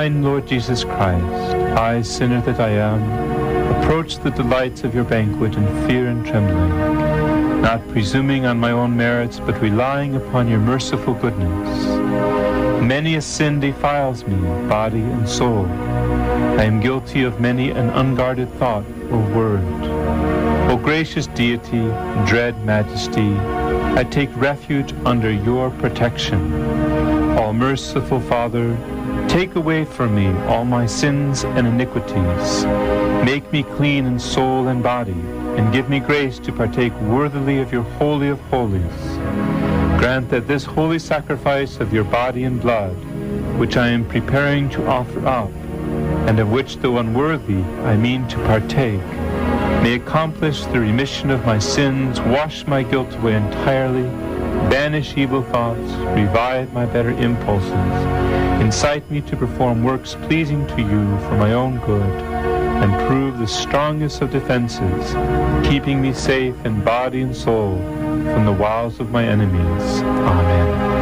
divine Lord Jesus Christ, I, sinner that I am, approach the delights of your banquet in fear and trembling, not presuming on my own merits, but relying upon your merciful goodness. Many a sin defiles me, body and soul. I am guilty of many an unguarded thought or word. O gracious deity, dread majesty, I take refuge under your protection. All merciful Father, take away from me all my sins and iniquities. Make me clean in soul and body, and give me grace to partake worthily of your Holy of Holies. Grant that this holy sacrifice of your body and blood, which I am preparing to offer up, and of which, though unworthy, I mean to partake, may accomplish the remission of my sins, wash my guilt away entirely, banish evil thoughts, revive my better impulses, incite me to perform works pleasing to you for my own good, and prove the strongest of defenses, keeping me safe in body and soul from the wiles of my enemies. Amen.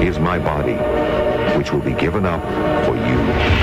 Is my body, which will be given up for you.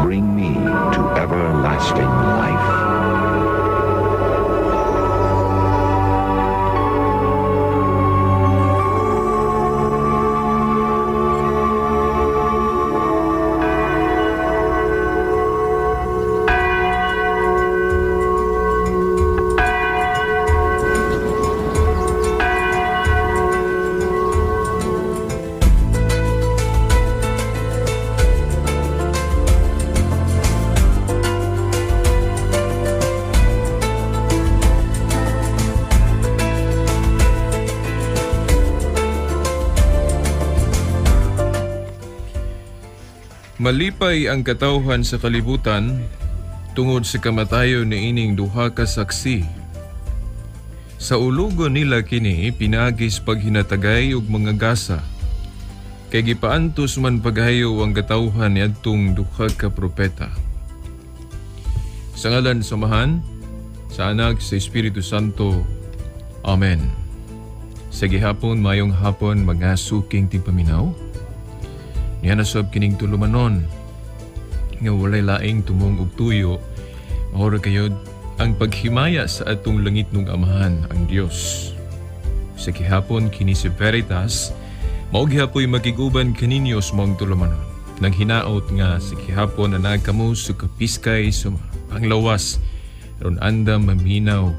Bring me to everlasting life. Malipay ang katawhan sa kalibutan tungod sa kamatayon ni ining duha ka saksi. Sa ulugon nila kini pinagis paghinatagay ug mga gasa. Kay gipaantos man paghayo ang katawhan niadtong duha ka propeta. Sa ngalan samahan sa Anak sa Espiritu Santo. Amen. Sa gihapon mayong hapon mga suking tigpaminaw. Niya nasab kining tulumanon nga walay laing tumong og tuyo mahura kayod ang paghimaya sa atong langit ng Amahan ang Dios. Sa gihapon kini si Veritas mao gihapoy makiguban kaninyo sa mong tulumanon. Nang hinaot nga sa gihapon na nagkamo sa kapiskay sa panglawas ron andam maminaw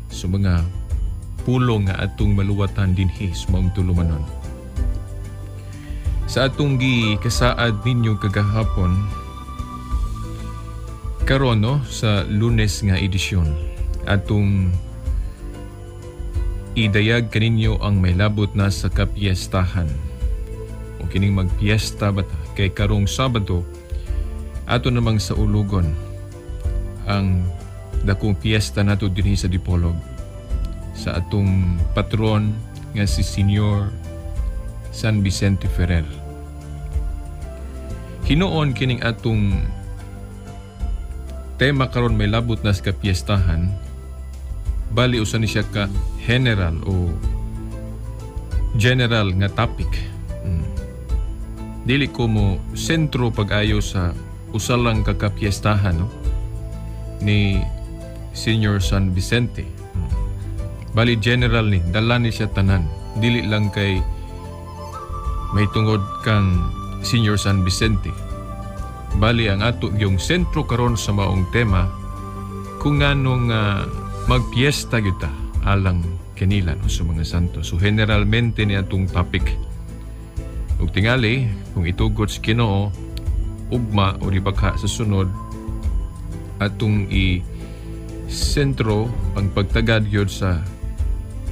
sa mga pulong nga atong maluwatan dinhi sa mong tulumanon. Sa atong gikasaad ninyo kagahapon karon no sa Lunes nga edisyon atong idayag kaninyo ang may labot na sa kapiestahan o kining magpiesta bata kay karong Sabado ato namang sa ulugon ang dakong piesta nato dinhi sa Dipolog sa atong patron nga si Senior San Vicente Ferrer. Hinuon kining atong tema karon may labot na sa kapiestahan bali usa ni siya ka general nga topic. Dili ko mo sentro pag-ayo sa usa lang ka kapiestahan no? Ni Senior San Vicente. Bali general ni, dala ni siya tanan. Dili lang kay may tungod kang Senior San Vicente. Bali ang ato yung sentro karon sa maong tema kung anong magpiesta kita alang kanilan o sa mga santo. So generalmente ni atong topic. Ug tingali kung itugot sa Ginoo ugma o ribagha sa sunod atong i-sentro ang pagtagad yun sa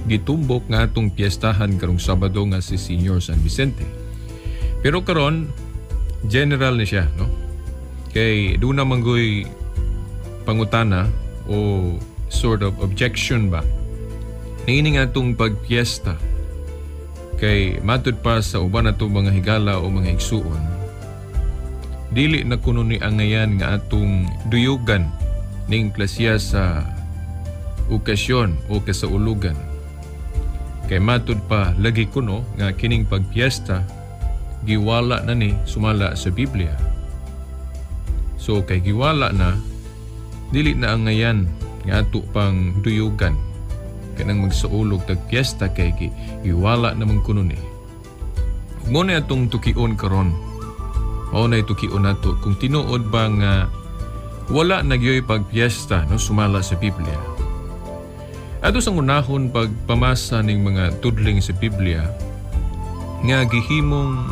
gitumbok nga atong piyestahan karong Sabado nga si Senior San Vicente. Pero karon general ni siya, no? Kay doon na manggoy pangutana o sort of objection ba niining atong pagpiesta kay matud pa sa uban atong mga higala o mga igsuon dili na kuno ni angayan nga atong duyugan ning klasya sa okasyon o kasaulugan. Kay matud pa lagi kuno nga kining pagpiesta giwala na ni sumala sa Biblia. So kay giwala na dili na angayan nga ato pang duyugan kanang magsaulog tag piesta kay giwala naman kuno ni. Mo na atong tukion karon. Mao na tukion nato kung tinuod ba nga wala nagyoy pagpiesta no sumala sa Biblia. Ato sang unahon pagpamasa ning mga tudling sa Biblia nga gihimong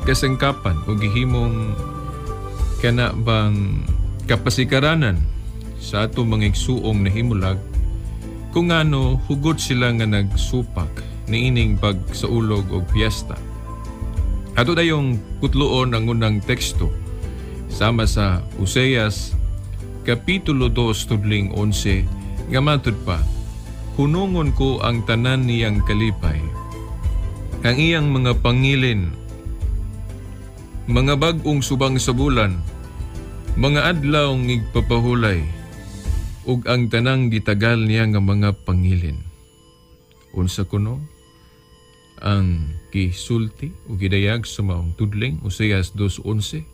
kasangkapan o gihimong kana bang kapasikaranan sa ato mga igsuong nahimulag kung ano hugot sila nga nagsupak niining pagsaulog o piyesta. Ato dayong putloon ang unang teksto sama sa Oseas Kapitulo 2 tudling 11 nga matud pa, hunungon ko ang tanan niyang kalipay, ang iyang mga pangilin, mga bag-ong subang sa bulan, mga adlaw ng igpapahulay, ug ang tanang gitagal niya nga mga pangilin. Unsa kuno ang gisulti o gidayag sa maong tudling Oseas 2:11.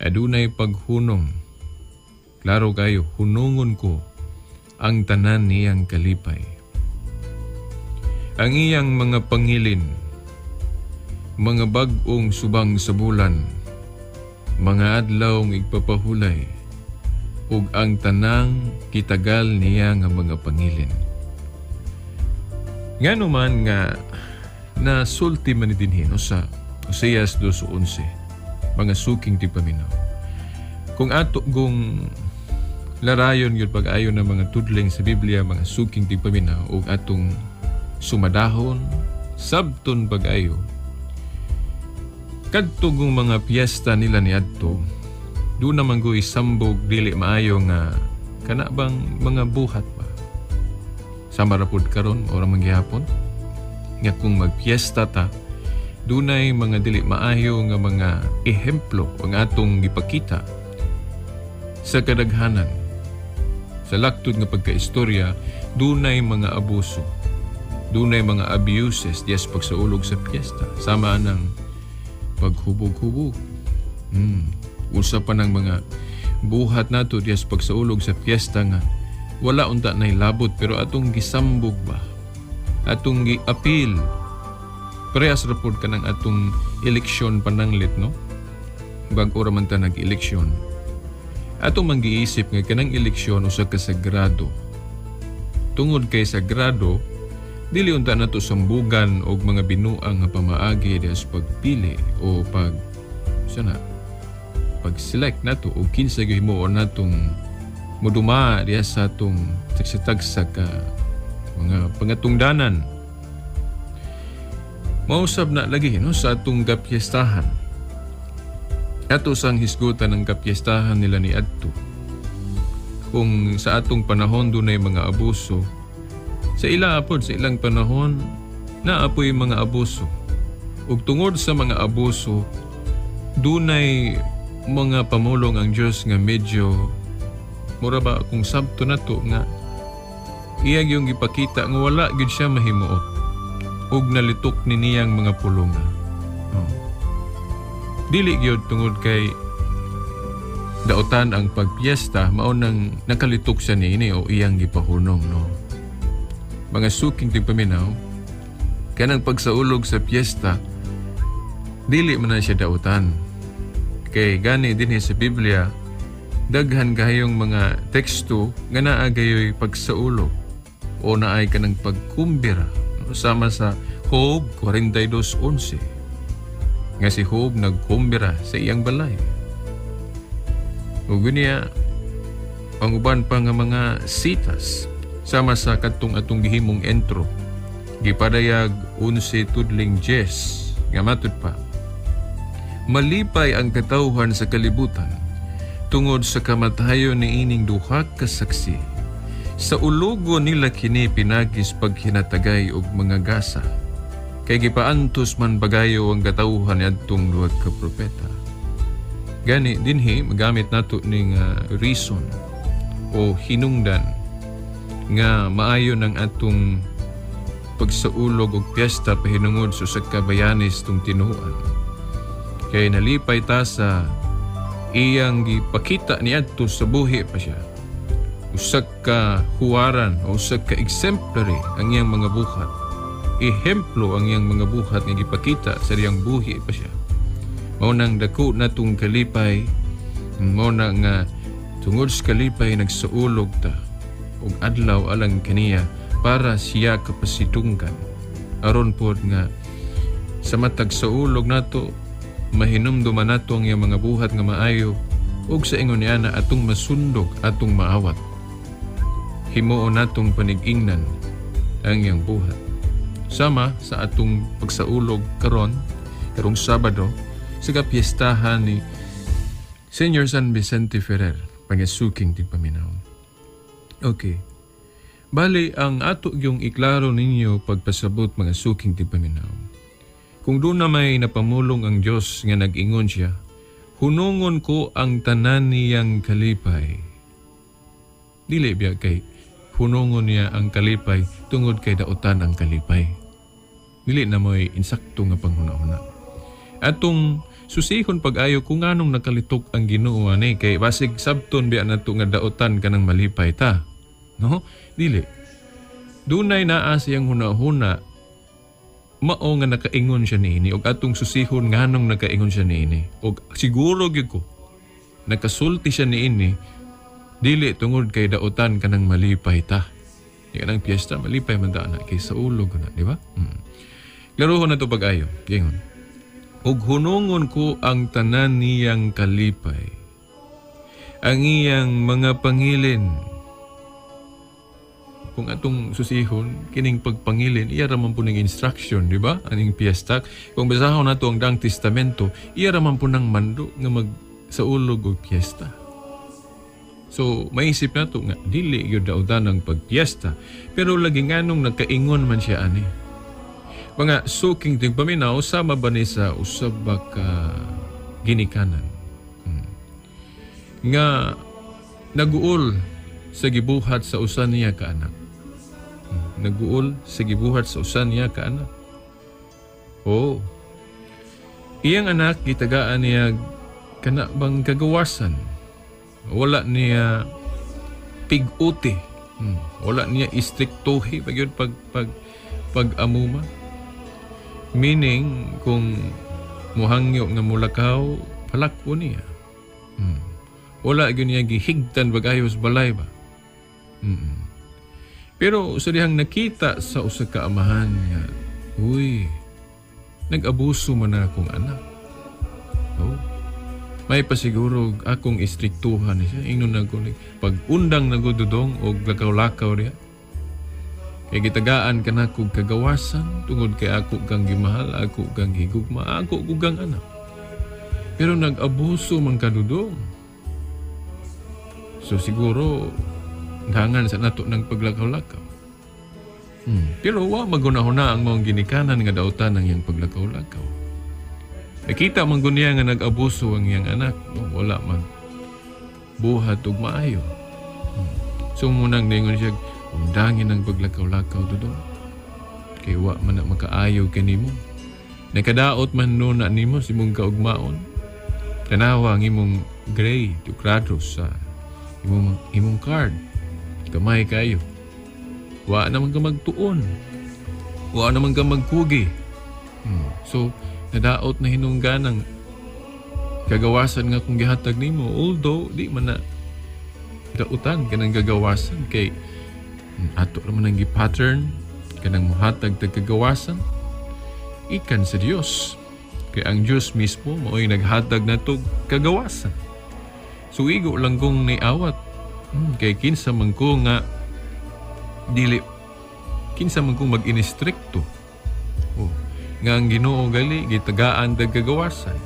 Adunay paghunong. Klaro kayo, hunungon ko ang tanan niyang kalipay. Ang iyang mga pangilin, mga bag-ong subang sa bulan, mga adlaw ng igpapahulay, ug ang tanang kitagal niya nga mga pangilin. Nga naman nga nasulti man dinhin sa Oseas 2:11, mga suking tipaminaw. Kung ato gong larayon yun pag-ayon ng mga tudling sa Biblia, mga suking tipaminaw, ug atong sumadahon, sabton pag-ayo, kadtugong mga piyesta nila ni adto, doon naman ko isambog dili maayo nga kana bang mga buhat ba sa marapod karon o ramang gihapon nga kung magpiyesta ta dunay mga dili maayo nga mga ehemplo ang atong gipakita sa kadaghanan sa laktod nga pagkaistorya. Dunay mga abuso, dunay mga abuses diyas pagsaulog sa piyesta, sama ng paghubog-hubog. Usa pa ng mga buhat nato diyas pagsaulog sa piyesta nga wala unta na labot pero atong gisambog ba, atong gi-appeal. Parehas rapod ka ng atong eleksyon pananglit, no? Bag-o raman ta nag-eleksyon. Atong manggiisip nga kanang eleksyon usa ka sagrado. Tungod kay sagrado, dili unta nato sambugan og mga binuang nga pamaagi diyas pagpili o pag-select nato o kinsa gihimuon natong moduma diya sa atong tagsatagsa ka mga pangatungdanan. Mausab na lagi no sa atong kapiyestahan. Ato sang hisgutan ng kapiyestahan nila ni adto. Kung sa atong panahon dunay mga abuso, sa ilang panahon naapoy mga abuso. Ug tungod sa mga abuso, dunay mga pamulong ang Diyos nga medyo mura ba kung sabto na to nga iyag yung ipakita nga wala gid siya mahimuot ug nalitok ni niyang mga pulonga. Dili gyud tungod kay daotan ang pagpiesta, mao nang nakalitok siya niini o iyang gipahunong, no? Mga suking tigpaminaw, kanang pagsaulog sa piyesta, dili man na siya daotan. Kay gani din sa Biblia, daghan kayong mga teksto nga naa gayoy pagsaulog o naay kanang pagkumbira, no? Sama sa Job 42:11 nga si Job nagkumbira sa iyang balay. Ug niya ang uban pa nga mga sitas sama sa katong atong gihimong intro, gipadayag 11 tudling 10 nga matud pa, malipay ang katawhan sa kalibutan tungod sa kamatayon ni ining duha ka saksi. Sa ulogo nila kini pinagis paghinatagay og mga gasa, kay gipaantos man bagayo ang katawhan niadtong duha ka propeta. Gani dinhi magamit nato ning reason o hinungdan nga maayo ng atong pagsaulog og piyesta pahinungod sa usa ka bayanis tung tinuoan. Kay nalipay ta sa iyang gipakita niadto sa buhi pa siya. Usa ka huwaran o usa ka exemplary ang iyang mga buhat. Ehemplo ang iyang mga buhat nga gipakita sa iyang buhi pa siya. Mao nang dako natong kalipay, mao na nga tungod sa kalipay nagsaulog ta og adlaw alang kaniya para siya kapasitunggan. Aron pod nga sa matag saulog nato mahinumduman nato ang iyang mga buhat nga maayo ug sa ingon niya na atong masundog, atong maawat. Himuon natong panig-ingnan ang iyang buhat. Sama sa atong pagsaulog karong Sabado sa kapiestahan ni Senior San Vicente Ferrer, pangasuking tigpaminaw. Okay. Bali, ang ato yung iklaro ninyo pagpasabot mga suking tigpaminaw. Kung doon na may napamulong ang Diyos nga nag-ingon siya, hunungon ko ang tanan niyang kalipay. Dili biya kay hunungon niya ang kalipay tungod kay daotan ang kalipay. Dili na mo'y insakto nga panghuna-huna. Atong susihon pag-ayo kung anong nakalitok ang Ginoo ani kay basig sabton biya nato nga daotan kanang malipay ta. No? Dili. Dunay naa siyang huna-huna mao nga nakaingon siya niini og atong susihon nganong nakaingon siya niini og siguro gyud ko nakasulti siya niini dili tungod kay daotan kanang malipay ta. Di kanang piyesta malipay man ta na kay sa ulog na, di ba? Klarohon na to pag-ayo. Gingon. Og hunungon ko ang tanan niyang kalipay, ang iyang mga pangilin. Kung atong susihon, kining pagpangilin, iya raman po ng instruction, di ba? Aning piyesta. Kung basahon nato ang Daang Testamento, iya raman po ng mando nga magsaulog o piyesta. So, maisip nato nga, dili yun daotan ng pagpiyesta. Pero lagi nga nung nagkaingon man siya ani. Mga suking tigpaminaw, sama ba ni sa usab ka ginikanan? Nga naguol sa gibuhat sa usan niya ka anak. Naguol sa gibuhat sa usan niya ka anak. Oh. Iyang anak gitagaan niya kana bang kagawasan. Wala niya pig-uti. Wala niya istriktuhi pag-amuma. Meaning, kung muhangyo nga mulakaw, palakpo niya. Wala yun niya gihigtan bagayos balay ba? Pero sa dihang nakita sa usa ka amahan niya, uy, nag-abuso man na akong anak. Oh. May pasiguro akong istriktuhan siya. Ingnon na ko pag-undang nagududong o lakaw-lakaw niya. Kaya gitagaan ka na kong kagawasan, tungod kay ako kang gimahal, ako kang higugma, ako kang anak. Pero nag-abuso man kadudong. So siguro, hangan sa nato ng paglakaw-lakaw. Pero magunahuna ang mga ginikanan nga daotan ng iyang paglakaw-lakaw. Nakita man gunya nga nag-abuso ang iyang anak, wala man buhat ug maayo. So munang ningon siya, undangin ang paglakaw-lakaw dudong. Kay wa man na makaayo kanimo. Nakadaot man no na nimo si mong kaugmaon. Tanawa ang imong gray, tuklados sa imong card. Kamay kayo. Wa naman ka magtuon. Wa naman ka magkugi. So, nadaot na hinunggan ng kagawasan nga kung gihatag nimo. Although, di man na dautan ka ng gagawasan kay ato naman ang gi-pattern ka ng muhatag tag kagawasan. Ikan sa Diyos. Kaya ang Diyos mismo mao'y naghatag na ito kagawasan. So, igo lang kong niawat. Kaya kinsa man ko nga kinsa man kong mag-inistrikto. Nga ang Ginoo gali, gitagaan tag kagawasan.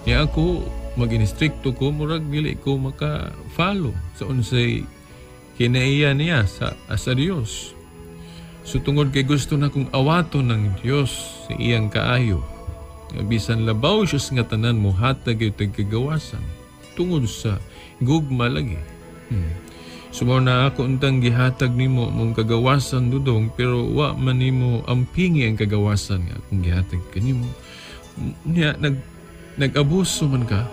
Niya ako, mag-inistrikto ko, murag dili ko maka-follow sa unsay kinaiya niya sa Diyos. So tungod kay gusto na kong awaton ng Diyos sa iyang kaayo. Bisan labaw siya nga tanan mo hatag yung tagkagawasan. Tungod sa gugma lagi. Sumaw na ako untang gihatag nimo mong kagawasan dudong pero wa man nimo ampingi ang kagawasan nga kung gihatag kanimo. Niya nag-abuso man ka.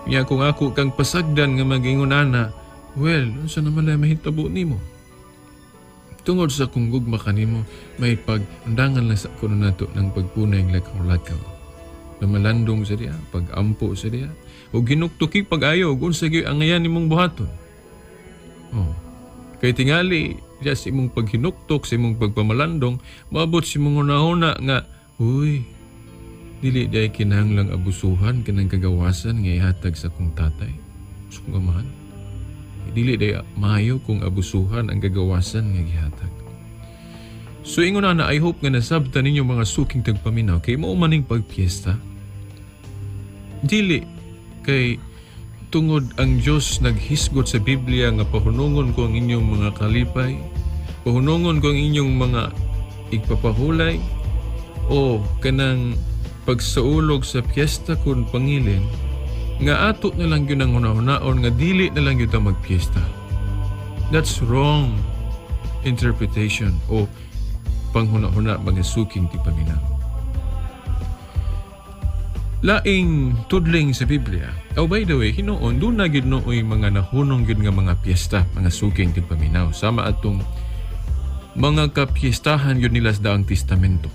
Niya kung ako kang pasagdan nga magingon ana, well, unsa naman na mahitabo nimo? Tungod sa kung gugma kanimo, may pag-undangan lang sa kuno nato ng pagpunay ng lakaw-lakaw. Namalandong sa diya, pag-ampo sa diya, o ginuktuki pag-ayo, kung sa ang ngayan nimong buhaton. Kay tingali, diya sa imong paghinuktok, sa imong pagpamalandong, maabot si mong una-una nga, uy, dili diya kinahanglang abusuhan ka ng kagawasan nga ihatag sa kong tatay, sa kong amahan. Dili day maayo kung abusuhan ang gagawasan nga gihatag. So ingon na I hope nga nasabtan ninyo mga suking tagpaminaw kay mao maning pagpiesta. Dili kay tungod ang Dios naghisgot sa Biblia nga pahunungon ko ang inyong mga kalipay, pahunungon ko ang inyong mga igpapahulay o kanang pagsaulog sa piyesta kun pangilin. Nga ato na lang yun ang hunahunaon, nga dili na lang yun ang magpiesta. That's wrong interpretation o panghuna-huna mga suking tipaminaw. Laing tudling sa Biblia. Oh, by the way, hinoon, doon na yun nooy mga nahunong yun nga mga piyesta, mga suking tipaminaw. Sama atong mga kapiestahan yun nila sa daang testamento.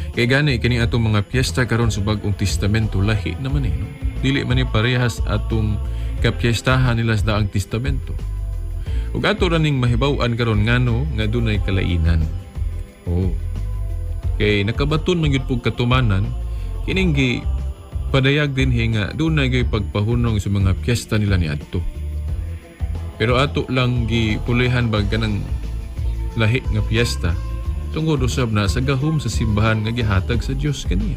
Kaya gani, kini atong mga piyesta karon sa bagong testamento, lahi naman no? Dili man parehas atong kapiestahan nila sa daang testamento. Ug ato raning mahibaw-an karon ngano nga dunay kalainan. Kay nakabaton man gyud pug katumanan, kining gi padayag din nga dunay gay pagpahunong sa mga piyesta nila niadto. Pero ato lang gi pulihan bag kanang lahi nga piyesta. Tungod usab na sa gahom sa simbahan nga gihatag sa Dios kaniya.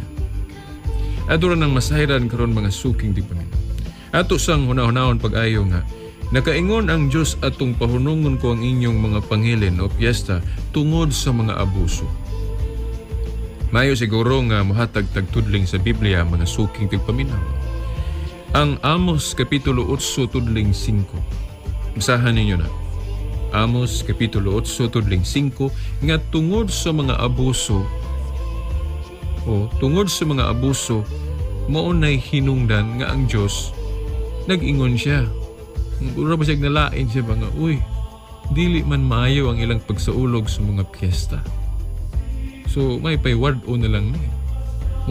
Ato ra nang masahiran karon mga suking tipaminaw. Ato sang hunahunahon pag-ayo nga nakaingon ang Dios atong pahunungon ko ang inyong mga pangilin o piyesta tungod sa mga abuso. Mayo siguro nga mohatag tagtudling sa Biblia mga suking tigpaminaw. Ang Amos kapitulo 8 tudling 5. Basahan ninyo na. Amos kapitulo 8 tudling 5 nga tungod sa mga abuso maunay hinungdan nga ang Dios nag-ingon siya. Ura ba siya nalain siya ba nga dili man maayo ang ilang pagsaulog sa mga piyesta. So may payward-o na lang ni.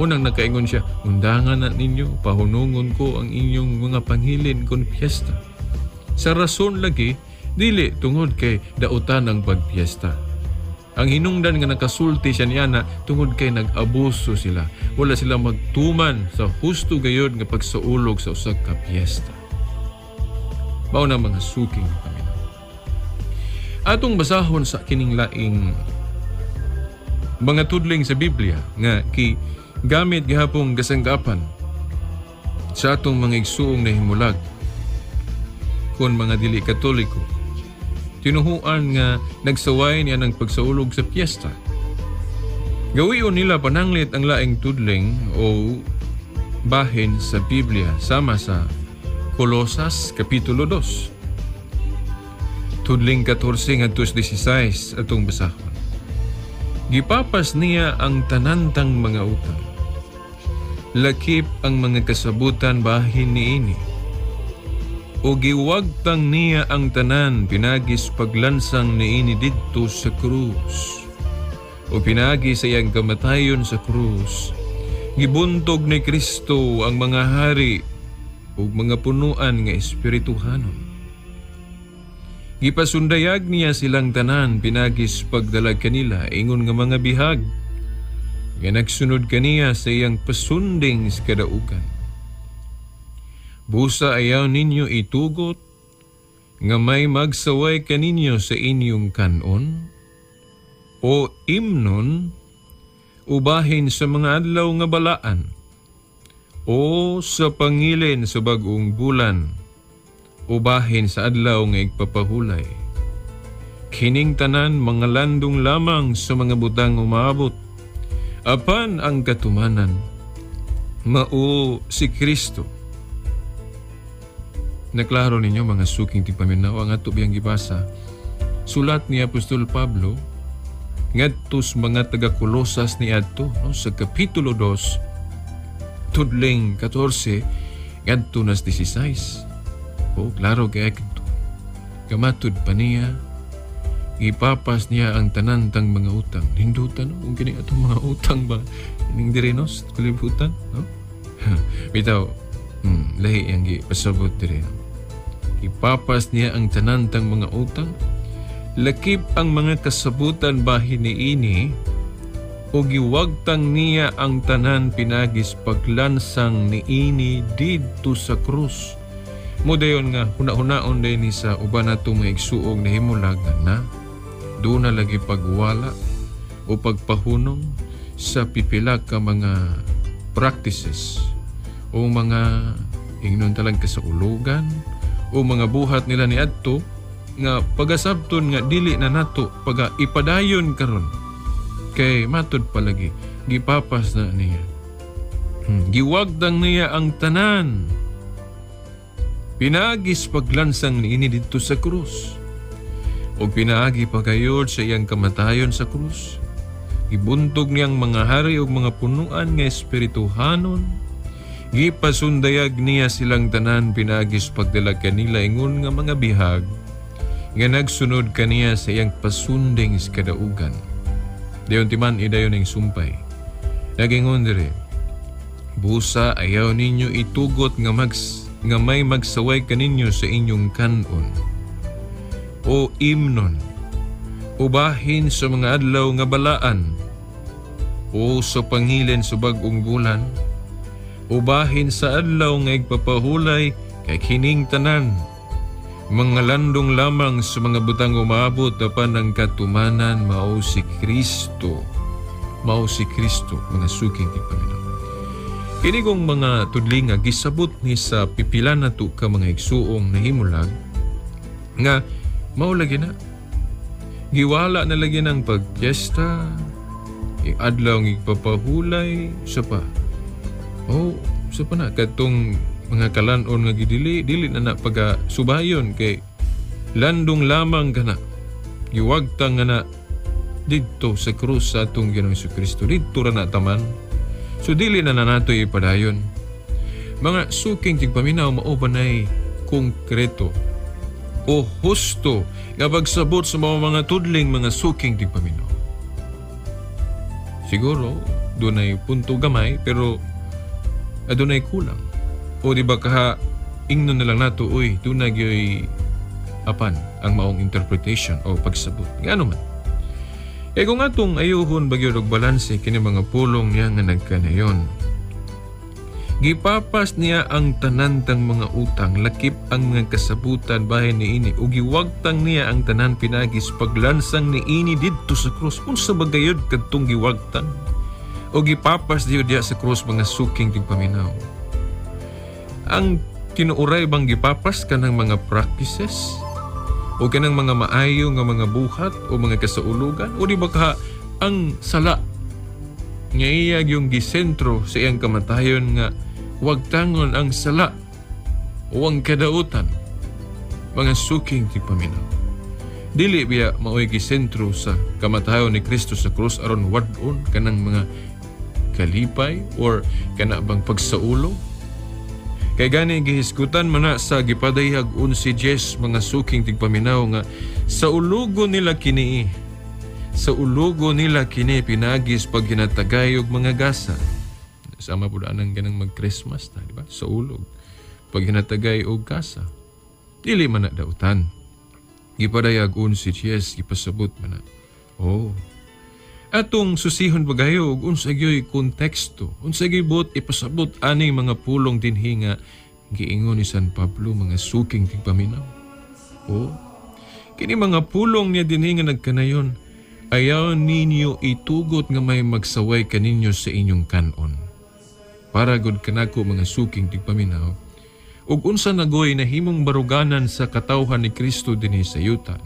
Munang nakaingon siya, undangan na ninyo, pahunungon ko ang inyong mga panghilin kon piyesta. Sa rason lagi dili tungod kay dautan ang pagpiesta. Ang hinungdan nga nakasulti siya niya na tungod kay nag-abuso sila. Wala sila magtuman sa husto gayod nga pagsaulog sa usa ka piyesta. Mao na mga suking paminaw. Atong basahon sa kining laing mga tudling sa Biblia nga gamit gihapong gasanggapan sa atong mga igsuong na himulag kon mga dili Katoliko. Tinuhuan nga nagsaway niya ng pagsaulog sa piyesta. Gawion nila pananglit ang laing tudling o bahin sa Biblia sama sa Kolosas kapitulo 2. Tudling 14 ngadto 16 atong basahon. Gipapas niya ang tanantang mga utang. lakip ang mga kasabutan bahin niini. O giwagtang niya ang tanan pinagis paglansang niini didto sa krus. O pinagi sa iyang kamatayon sa krus. Gibuntog ni Kristo ang mga hari o mga punuan nga espirituhanon. Gipasundayag niya silang tanan pinagis pagdalag kanila ingon nga mga bihag. Nga nagsunod kaniya sa iyang pasunding sa kadaugan. Busa ayaw ninyo itugot, nga may magsaway kaninyo sa inyong kanon, o imnon, ubahin sa mga adlaw nga balaan, o sa pangilin sa bagong bulan, ubahin sa adlaw nga igpapahulay. Kining tanan mga landong lamang sa mga butang umaabot, apan ang katumanan, mao si Kristo. Naklaro ninyo mga suking tigpaminaw ang ato biyang gibasa. Sulat ni Apostol Pablo ngadtos mga taga-Kolosas ni adto no, sa kapitulo 2 tudling 14 ngadto nas 16. O klaro kay ito. Kamatud pa niya ipapas niya ang tanantang mga utang. Hindutan no? Kung kini atong mga utang ba ining direnos kalibutan no? Bitaw lahi ang gipasabot dire. Ipapas niya ang tanantang mga utang, lakip ang mga kasabutan bahin niini, o giwagtang niya ang tanan pinagis paglansang niini didto sa krus. Mudayon nga huna-hunaon din ni sa uban nato mga igsuog na himulagan na doon na lagi pagwala o pagpahunong sa pipila ka mga practices o mga ingnon talang kasaulugan o mga buhat nila ni adto nga pagasabton nga dili na nato paga ipadayon karon kay matud palagi gipapas na niya. Giwagdang niya ang tanan pinagis paglansang niini didto sa krus o pinaagi pagayod sa iyang kamatayon sa krus. Gibuntog niyang mga hari o mga punuan nga espirituhanon. Gipasundayag niya silang tanan pinagis pagdalag kanila ingon nga mga bihag nga nagsunod kaniya sa iyang pasunding sa kadaugan. Dayon timan idayon ning sumpay. Nagingon dire, busa ayaw ninyo itugot nga may magsaway kaninyo sa inyong kanon o imnon, ubahin sa mga adlaw nga balaan o sa pangilin sa bagong bulan, ubahin sa adlaw nga igpapahulay kay kining tanan mga landong lamang sa mga butang umaabot apan ang katumanan mao si Kristo mga suking tigpaminaw. Kini kong mga tudlinga gisabot ni sa pipila nato ka mga igsuong nahimulag nga mao lagi na giwala na lagi ng pagpiesta adlaw ng igpapahulay sa pa. So pa na, katong mga kalanon nga gidili, dili na paga subayon kay landong lamang ka na. Giwagtang nga na dito sa krus sa atong Ginoong Jesucristo. Dito ra na taman. So dili na nato ipadayon. Mga suking tigpaminaw maubanay konkreto o husto nga pagsabot sa mga tudling mga suking tigpaminaw. Siguro, doon ay punto gamay pero adunay kulang. O di ba kaha ingnon na lang nato, uy, doon na gyoy apan ang maong interpretation o pagsabot. Nga man. E kung atong ayuhon bagyo og balanse kini mga pulong niya nga nagkanayon. Gipapas niya ang tanantang mga utang, lakip ang mga kasabutan bahin niini, o giwagtang niya ang tanan pinagis paglansang niini didto sa krus. Unsa bagayod kadtong giwagtang? O gipapas diyo diya sa krus mga suking tigpaminaw. Ang tinuuray bang gipapas kanang mga practices o kanang mga maayo nga mga buhat o mga kasaulugan, o di ba ka ang sala nga iya yung gisentro sa iyang kamatayon nga wagtangon ang sala o ang kadautan, mga suking tigpaminaw. Dili biya maoy gisentro sa kamatayon ni Kristo sa krus aron wadon kanang mga kalipay or kana bang pagsaulog? Kay gani gihisgutan man na sa gipadayag 11:10 mga suking tigpaminaw nga sa ulugo nila kini pinagis pag hinatagay og mga gasa. Sama pud anang ganang mag-Christmas ta, di ba? Sa ulog pag hinatagay og gasa. Dili man na dautan. Gipadayag 11:10 gipasabot man na. Oh. Atong susihon bagayo og unsa gyoy konteksto, unsa gyoy bot ipasabot ani mga pulong dinhi nga giingon ni San Pablo mga suking tigpaminaw. Oh. Kini mga pulong niya dinhi nga nagkanayon, ayaw ninyo itugot nga may magsaway kaninyo sa inyong kanon. Para gud kanako mga suking tigpaminaw, ug unsa nagoy nahimong baruganan sa katawhan ni Kristo dinhi sa yuta.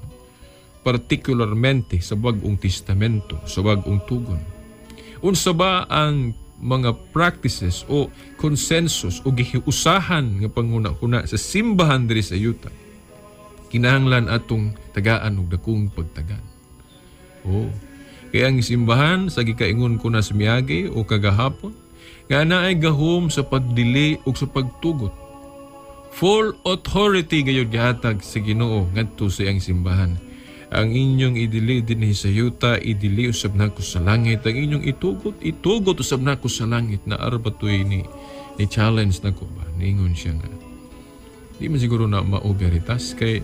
Partikularmente sa Bagong Testamento, sa Bagong Tugon. Unsa ba ang mga practices o consensus o gihiusahan nga panguna-una sa simbahan diri sa yuta? Kinahanglan atong tagaan og dakong pagtagan. Oh, kaya ang simbahan sa gikaingon ko na sa miagi o kagahapon nga naay gahom sa pagdili o sa pagtugot. Full authority gayud gihatag sa Ginoo ngadto sa iyang simbahan. Ang inyong idili dinhi sa yuta, idili usab nako sa langit. Ang inyong itugot usab nako sa langit. Na arbatoy ni challenge nako ba? Niingon siya nga. Di man siguro na maoberitas kay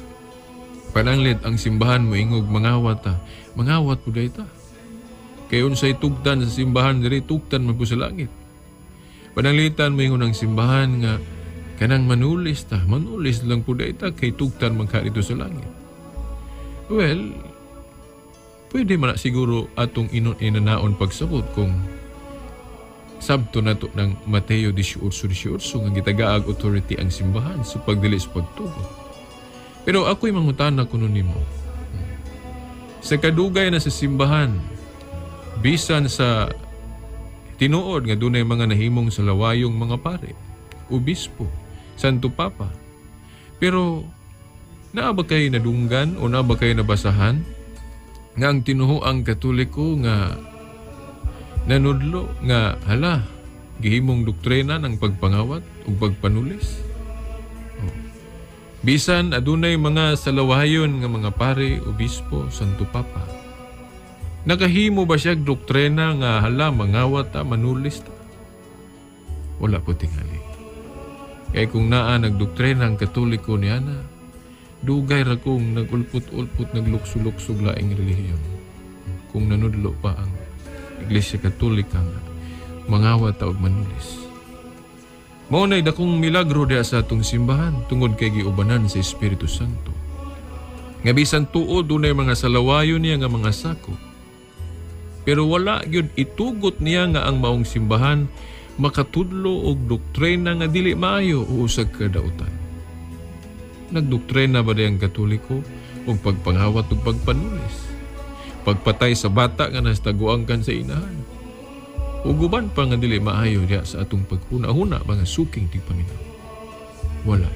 pananglit ang simbahan mo ingog mangawat ta. Mangawat po ta. Kay unsay tugtan sa simbahan diri tugtan man po sa langit. Pananglitan mo ingon ang simbahan nga kanang manulis ta. Manulis lang po ta kay tugtan man ka dito sa langit. Well, pwede man na siguro atong inanaon pagsabot kung sabto na to ng Mateo 18:18 nga gitagaag authority ang simbahan sa pagdili sa pagtugot. Pero ako'y mangutana kuno nimo. Sa kadugay na sa simbahan, bisan sa tinuod nga dunay mga nahimong sa lawayong mga pare, obispo, Santo Papa. Pero naa ba kayo nadunggan o naa ba kayo nabasahan nga ang tinuhoang Katoliko nga nanudlo nga hala gihimong doktrina ng pagpangawat o pagpanulis? Oh. Bisan adunay mga salawayon nga mga pare, obispo, Santo Papa. Nakahimo ba siya doktrina nga hala mangawat ta, manulis ta? Wala po tingali. Kaya kung naa nagdoktrina ang Katoliko niya na dugay ra kong nagulpot-ulpot, naglukso-luksog laing relihiyon. Kung nanudlo pa ang Iglesia Katolika nga mangawat ta og manulis. Mao nay dakong milagro diha sa atong simbahan tungod kay giubanan sa Espiritu Santo. Nga bisan tuod dunay mga salawayon niya nga mga sako. Pero wala gyud itugot niya nga ang maong simbahan makatudlo og doktrina nga dili maayo o usag kadautan. Nagdoktrina ba ang Katoliko o pagpangawat o pagpanulis? Pagpatay sa bata nga nastaguang kan sa inahan? O guban pa nga dili maayo diya sa atong paghuna-huna mga suking tigpaminaw? Wala.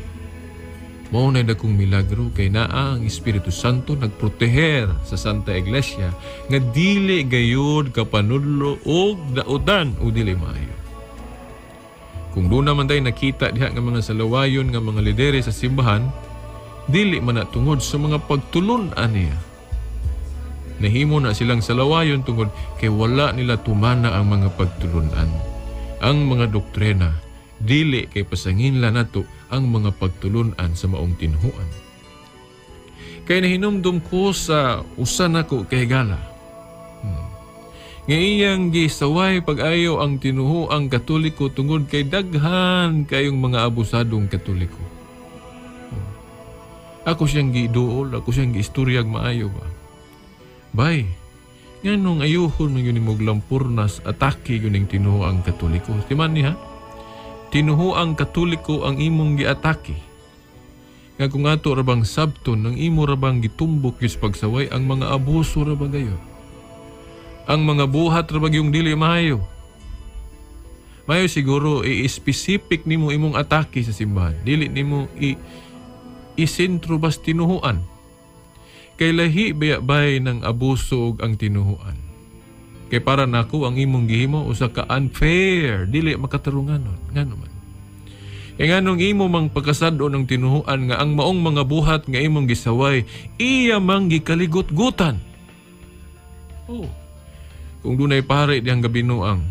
Mao na dakong milagro kay naa ang Espiritu Santo nagproteher sa Santa Iglesia nga dili gayud kapanudlo o dautan o dili maayo. Kung doon naman tayo nakita diha nga mga salawayon nga mga lidere sa simbahan, dili man na tungod sa mga pagtulon-an niya. Nahimo na silang salawayon tungod kay wala nila tumana ang mga pagtulon-an. Ang mga doktrina, dili kay pasanginlan nato ang mga pagtulon-an sa maong tinhuan. Kay nahinumdum ko sa usa nako kay gala. Nga iyang gisaway pag-ayo ang tinuhoang Katoliko tungod kay daghan kayong mga abusadong Katoliko. Ako siyang giduol, ako siyang giistoryag maayo ba? Bay, nganong ayuhon man yun mo lampurnas atake yun yung tinuhoang Katoliko. Timan niya, tinuhoang Katoliko ang imong giatake. Nga kung ato rabang sabton, ang imo rabang gitumbok yung pagsaway, ang mga abuso rabang gayon. Ang mga buhat rabag yung dili maayo. Mayo siguro i-specific nimo imong atake sa simbahan. Dili nimo isentro bas tinuhuan. Kay lahi bayabay ng abuso og ang tinuhuan. Kay para nako ang imong gihimo usa ka unfair, dili makatarunganon. Ngano man. Kay nganong imo mang pagkasado ng tinuhuan nga ang maong mga buhat nga imong gisaway, iya mang gikaligot-gutan. Oh. Kung dunay pare diyang gabinuang,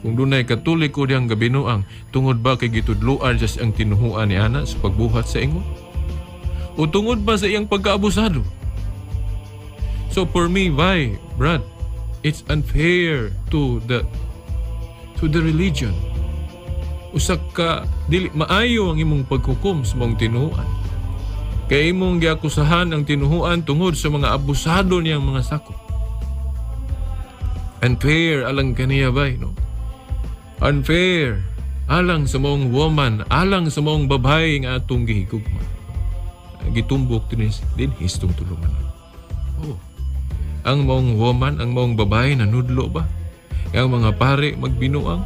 kung dunay katoliko diyang gabinuang, tungod ba kay gitudluan siya ang tinuhuan ni ana sa pagbuhat sa ingon? O tungod ba sa iyang pagkaabusado? So for me, why, Brad, it's unfair to the religion. Usak ka, dili maayo ang imong paghukom sa mong tinuhuan. Kaya imong giakusahan ang tinuhuan tungod sa mga abusado niyang mga sakop. Unfair alang kaniya ba, no? Unfair alang sa mong woman, alang sa mong babae nga atong gihigugma. Gitumbok din histong tulungan. Oh. Ang mong woman, ang mong babae nanudlo ba? Ang mga pare magbinuang?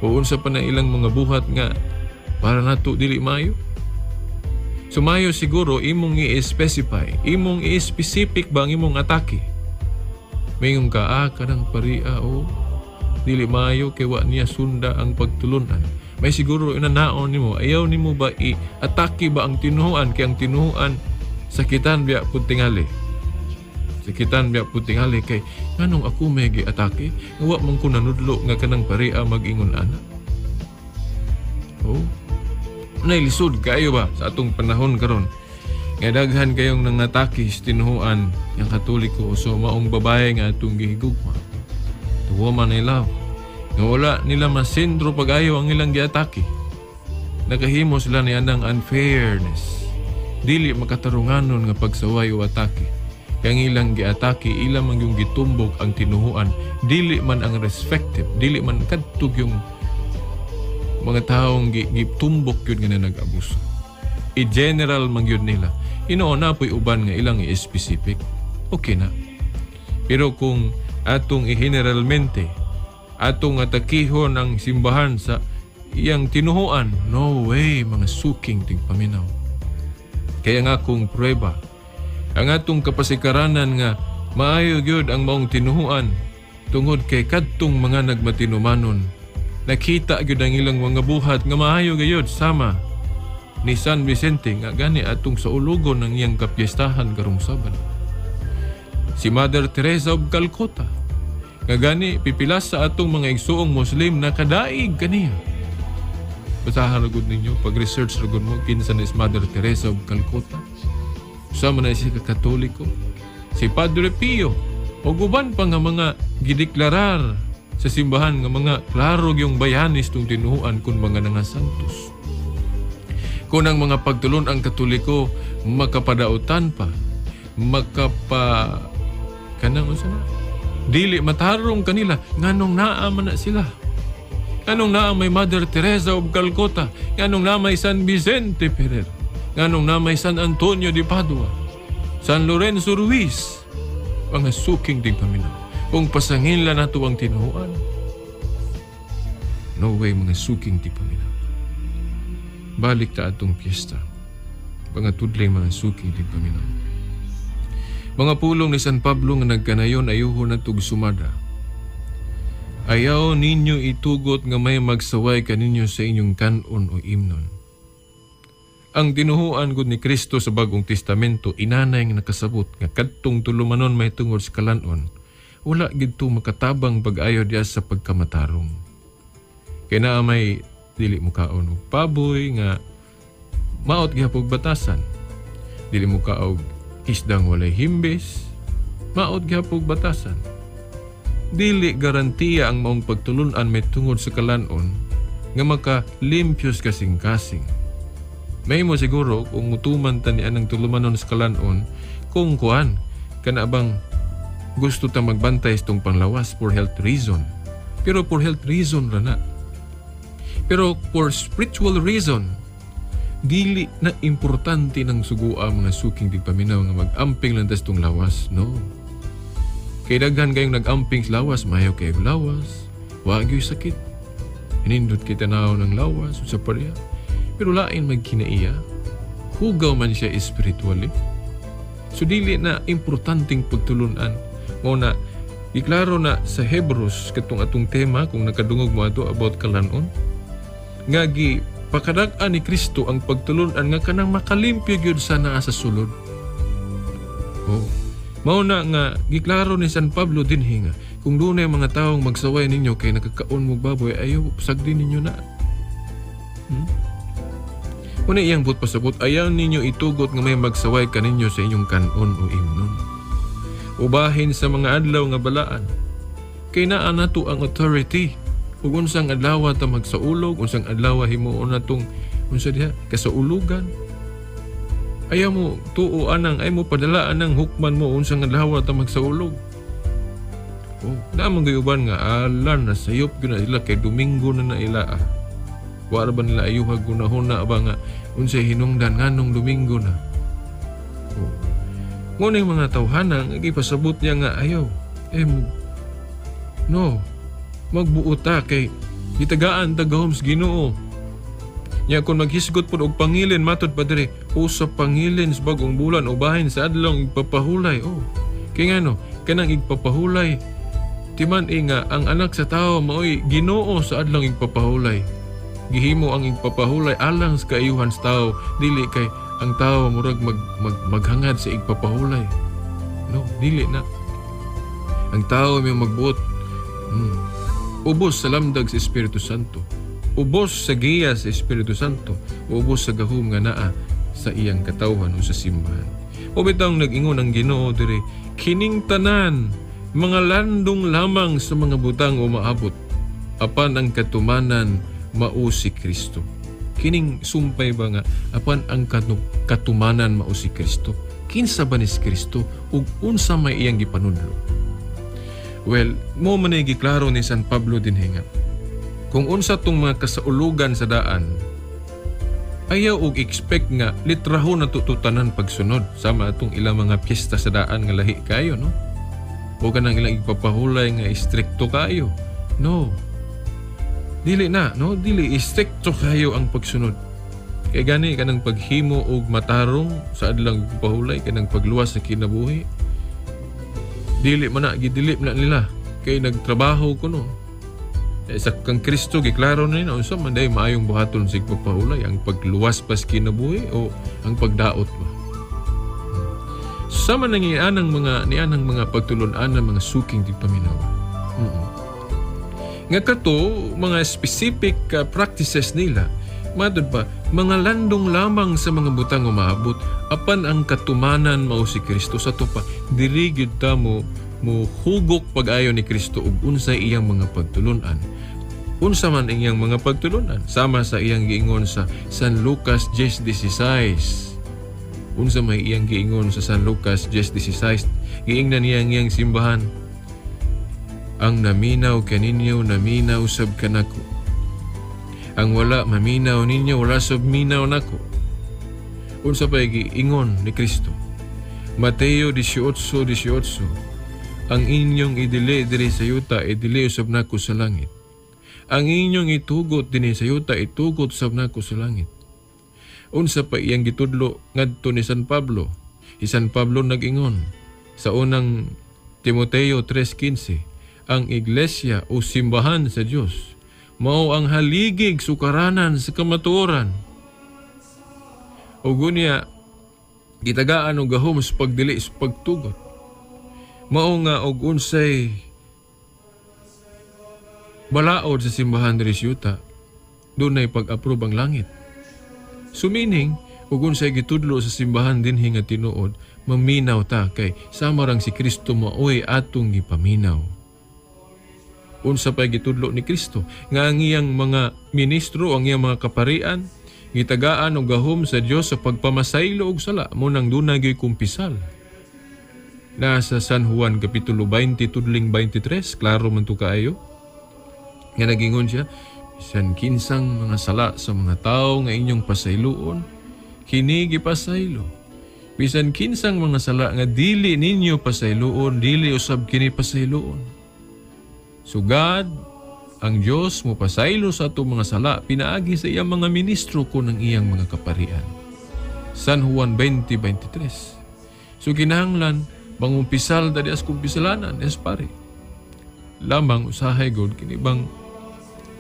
O unsa pa na ilang mga buhat nga para nato dili mayo? Sumayo siguro imong i-specify, imong i-specific ba ang imong atake? Mayong ka, kanang paria o dili mayo kay wa niya sunda ang pagtulunan. May siguro inanaon nimo, ayaw nimo ba i-atake ba ang tinuhuan kay ang tinuhuan sakitan biya pud tingali. Sakitan biya pud tingali kay nganong ako may gi-atake? Nga wa man ko nanudlo nga kanang paria mag-ingon ana. Oh. Nailisod kayo ba sa atong panahon karon? Nga daghan kayong nangatake sa tinuhuan yang Katoliko so maong babae nga atong gihigugma. The woman I love. Nga wala nila masentro pag-ayo ang ilang giatake. Nakahimo sila ni anang unfairness. Dili makatarunganon nga pagsaway o atake. Kaya ilang giatake, ilang man yung gitumbok ang tinuhuan. Dili man ang respected. Dili man kadtug yung mga taong gitumbok yun nga na nag-abuso. I-general man yun nila. Inoona po'y uban nga ilang i-specific. Okay na. Pero kung atong i-generalmente, atong atakihon ang simbahan sa iyang tinuhuan, no way, mga suking tigpaminaw. Kaya nga kung prueba, ang atong kapasikaranan nga maayo gyud ang maong tinuhuan tungod kay kadtong mga nagmatinumanon. Nakita gyud ang ilang mga buhat nga maayo gyud sama ni San Vicente nga gani atong sa ulugon ng iyang kapiestahan karong Sabado. Si Mother Teresa of Calcutta nga gani pipilas sa atong mga igsuong Muslim na kadaig kaniya. Basahan ragod ninyo, pag-research ragod mo kinsa ni Mother Teresa of Calcutta. Sama na si Katoliko, si Padre Pio, o guban pa nga mga gideklarar sa simbahan nga mga klaro yung bayanis tong tinuhuan kung mga nangasantos. Kung ang mga pagtulon ang Katoliko makapadautan pa, kanang usa na, dili matarong kanila, nganong naaman na sila. Nganong naa may Mother Teresa of Calcutta, nganong naa may San Vicente Ferrer, nganong na may San Antonio de Padua, San Lorenzo Ruiz, mga suking tigpaminaw. Kung pasangin lang nato ang tinuhuan, no way mga suking tigpaminaw. Balik ta atong piyesta, mga tudlay mga suking tigpaminaw. Mga pulong ni San Pablo nga nagkanayon ayuho na tug sumada. Ayaw ninyo itugot nga may magsaway kaninyo sa inyong kanon o imnon. Ang tinuhuan gud ni Kristo sa Bagong Testamento inanay nga nakasabot nga kadtong tulumanon may tungod sa kalanon, wala gid to makatabang pag-ayo diya sa pagkamatarong. Kaya na may dili mo kaon og paboy nga maot gihapog batasan. Dili mo kaog isdang walay himbes, maot gihapog batasan. Dili garantiya ang maong pagtulunan may tungod sa kalanon nga maka-limpios kasing-kasing. May mo siguro kung utuman ta ni anang tulumanon sa kalanon kung kuan kana bang gusto ta magbantay itong panglawas for health reason. Pero for health reason ra na. Pero for spiritual reason, dili na importante ng sugua mga suking tigpaminaw nga mag-amping lang tas itong lawas. No. Kay daghan kayong nag-amping sa lawas, mayaw kayong lawas, wag yung sakit. Inindot kita na ng lawas, sa pariya. Pero lain magkinaiya, hugaw man siya spiritually. So dili na importanteng pagtulunan. Muna, Iklaro na sa Hebrews katong atong tema kung nakadungog mo ato about kalanon nga gi pakadag-an ni Kristo ang pagtulunan nga kanang makalimpyo gyud sa naa sa sulod. Oh. Mao na nga giklaro ni San Pablo dinhi nga kung dunay mga taong magsaway ninyo kay nakakaon mo baboy ayaw sagdi ninyo na. Una iyang but pasabot ayaw ninyo itugot nga may magsaway kaninyo sa inyong kanon o imnon. Ubahin sa mga adlaw nga balaan. Kay naa nato ang authority. Ug unsang adlaw ta magsaulog, unsang adlaw himuon natong unsa diha kasaulugan. Ayaw mo tuo anang ay mo padalaan ang hukman mo unsang adlaw ta magsaulog. Oh, damang gayuban nga alan na sayop gyud na ila kay Domingo na ila. Wala ba nila ayuhag gunahuna ba nga unsay hinungdan nganong Domingo na. Oh. Ngunit mga tawhanang, ipasabot niya nga ayaw. No, magbuuta kay itagaan tagahom sa Ginoo. Nya kung maghisgot po og pangilin, matod pa diri, usap pangilin sa bagong bulan, ubahin sa adlaw igpapahulay. Oh, kaya nga no, kanang igpapahulay. Timan nga, ang anak sa tao, maoy Ginoo sa adlaw igpapahulay. Gihimo ang igpapahulay alang sa kaayuhan sa tao, dili kay ang tao murag maghangad sa igpapahulay. No, dili na. Ang tao may magbuot. Ubos sa lamdag sa Espiritu Santo. Ubos sa giya sa Espiritu Santo. Ubos sa gahum nga naa sa iyang katawhan o sa simbahan. O bitang nag-ingon ang Ginoo diri, kining tanan, mga landong lamang sa mga butang o maabot, apan ang katumanan mao si Kristo. Kining sumpay ba nga apan ang katumanan mao si Kristo. Kinsa ba ni Kristo ug unsa may iyang gipanudlo? Well, mo man ay giklaro ni San Pablo dinhi nga kung unsa tong mga kasaulugan sa daan ayaw og expect nga litrahon na tututanan pagsunod sama atong ilang mga piyesta sa daan nga lahi kayo, no? O kanang ilang igpapahulay nga istrikto kayo. No. Dili na, no? Dili, istrikto kayo ang pagsunod. Kaya gani, kanang paghimo o matarong sa adlang pahulay, kanang pagluwas sa kinabuhi. Dili man na, gidilip na nila. Kaya nagtrabaho ko, no? Sa kang Kristo, giklaro na nila, unsa man day maayong buhaton sa pagpahulay, ang pagluwas pas kinabuhi o ang pagdaot ba? Sama na nianang mga pagtulon-an ng mga suking tigpaminaw. Nga kato, mga specific practices nila, madod ba, mga landong lamang sa mga butang umaabot, apan ang katumanan mao si Kristo sa to pa, dili gyud ta mo hugok pag-ayo ni Kristo ug unsay iyang mga pagtulunan. Unsa man iyang mga pagtulunan, sama sa iyang giingon sa San Lucas 10:16. Unsa may iyang giingon sa San Lucas 10:16, giingnan niya ang iyang simbahan. Ang naminaw kaninyo, naminaw sab kanako. Ang wala maminaw ninyo, wala sab minaw nako. Unsa pa giingon ni Kristo? Mateo 18:18. Ang inyong idili diri sa yuta, idili usab nako sa langit. Ang inyong itugot dinhi sa yuta, itugot usab nako sa langit. Unsa pa iyang gitudlo ngadto ni San Pablo? Si San Pablo nag-ingon sa unang Timoteo 3:15. Ang iglesia o simbahan sa Diyos mao ang haligig sukaranan sa kamatuoran. O gunya, gitagaan og gahom sa pagdili sa pagtugot. Mao nga og unsay balaod sa simbahan diri sa yuta, dunay pag-approve ang langit. Sumining, ug unsay gitudlo sa simbahan dinhi nga tinuod, maminaw ta kay sama rang si Kristo maoy atong gipaminaw. Unsa pa gitudlo ni Kristo nga ang iyang mga ministro, ang iyang mga kaparian gitagaan og gahom sa Dios sa pagpamasaylo og sala mo nang dunay gyud kumpisal. Nasa San Juan kapitulo 20 tudling 23, klaro man to kaayo. Nga nagingon siya, bisan kinsang mga sala sa mga tawo nga inyong pasayloon, kini gipasaylo. Bisan kinsang mga sala nga dili ninyo pasayloon, dili usab kini pasayloon. So God, ang Diyos mo pasaylo sa atong mga sala, pinaagi sa iyang mga ministro ko ng iyang mga kaparian. San Juan 20:23. So kinahanglan, mangumpisal dadi as kumpisalanan, es pare. lamang usahay god kini bang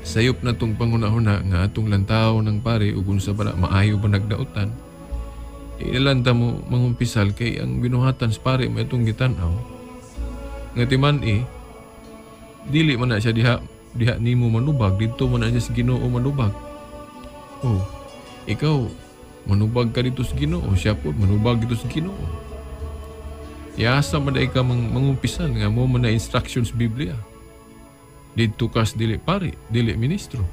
sayop na tong pangunahuna nga atong lantaw ng pare ug unsa ba na maayo ba nagdaotan. Ilanta mo mangumpisal kay ang binuhatan sa pare mo itong gitanaw. Nga timan dili man na siya diha nimo manubag, dito man na siya sa Ginoo manubag. Oh, ikaw manubag ka dito sa Ginoo, siya po manubag dito sa Ginoo. Iasa man ka mangumpisal nga mo man na instructions Biblia. Dito kas dili pare, dili ministro.